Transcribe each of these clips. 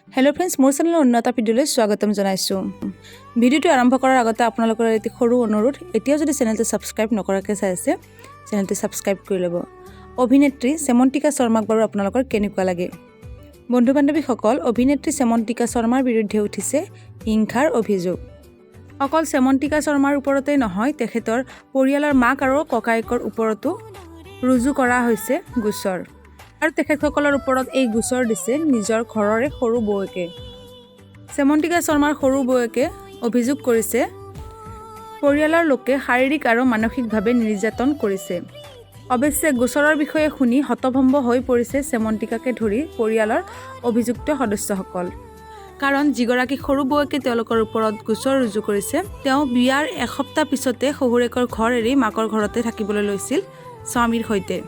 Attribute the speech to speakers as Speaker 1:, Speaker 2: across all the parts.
Speaker 1: hello friends मोर channel अन्य এটা ভিডিওলৈ স্বাগতম জনাইছো ভিডিওটো আৰম্ভ কৰাৰ আগতে আপোনালোকৰ এটি সৰু অনুৰোধ এতিয়াও যদি চেনেলটো সাবস্ক্ৰাইব নকৰাকৈ চাই আছে চেনেলটো সাবস্ক্ৰাইব কৰি ল'ব অভিনেত্ৰী সেমন্তিকা শৰ্মাক বাৰু আপোনালোকৰ কেনেকুৱা লাগে বন্ধু বান্ধৱীসকল অভিনেত্ৰী সেমন্তিকা শৰ্মাৰ বিৰুদ্ধে উঠিছে হিংসাৰ অভিযোগ অকল সেমন্তিকা শৰ্মাৰ ওপৰতে নহয় তেখেতৰ পৰিয়ালৰ মাক আৰু ককায়েকৰ ওপৰতো ৰুজু কৰা হৈছে গোচৰ আৰু তেখেতসকলৰ ওপৰত এই গোচৰ দিছে নিজৰ ঘৰৰে সৰু বৌকে সেমন্তিকা শৰ্মাৰ সৰু বৌকে অভিযোগ কৰিছে পৰিয়ালৰ লোকে শাৰীৰিক আৰু মানসিকভাৱে নিৰ্যাতন কৰিছে অৱশ্যে গোচৰৰ বিষয়ে শুনি হতভম্ব হৈ পৰিছে সেমন্তিকাকে ধৰি পৰিয়ালৰ অভিযুক্ত সদস্যসকল কাৰণ যিগৰাকী সৰু বৌকে তেওঁলোকৰ ওপৰত গোচৰ ৰুজু কৰিছে তেওঁ বিয়াৰ এসপ্তাহ পিছতে শহুৰেকৰ ঘৰ এৰি মাকৰ ঘৰতে থাকিবলৈ লৈছিল স্বামীৰ সৈতে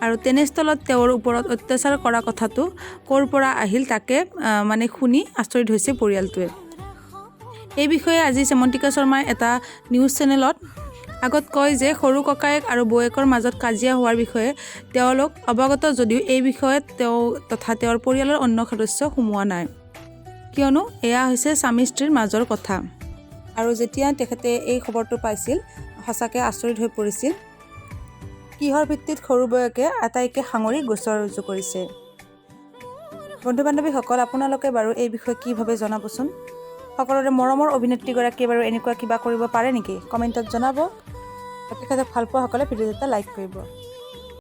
Speaker 1: আৰু তেনেস্থলত তেওঁৰ ওপৰত অত্যাচাৰ কৰা কথাটো কৰ পৰা আহিল তাকে মানে শুনি আচৰিত হৈছে পৰিয়ালটোৱে এই বিষয়ে আজি সেমন্তিকা শৰ্মাই এটা নিউজ চেনেলত আগত কয় যে সৰু ককায়েক আৰু বৌয়েকৰ মাজত কাজিয়া হোৱাৰ বিষয়ে তেওঁলোক অৱগত যদিও এই বিষয়ে তেওঁ তথা তেওঁৰ পৰিয়ালৰ অন্য সদস্য সোমোৱা নাই কিয়নো এয়া হৈছে স্বামী স্ত্ৰীৰ মাজৰ কথা আৰু যেতিয়া তেখেতে এই খবৰটো পাইছিল সঁচাকৈ আচৰিত হৈ পৰিছিল কিহৰ ভিত্তিত সৰু বৌয়েকে আটাইকে সাঙুৰি গোচৰ ৰুজু কৰিছে বন্ধু বান্ধৱীসকল আপোনালোকে বাৰু এই বিষয়ে কি ভাবে জনাবচোন সকলোৰে মৰমৰ অভিনেত্ৰীগৰাকীয়ে বাৰু এনেকুৱা কিবা কৰিব পাৰে নেকি কমেণ্টত জনাব তেখেতক ভাল পোৱা সকলে ভিডিঅ'টো লাইক কৰিব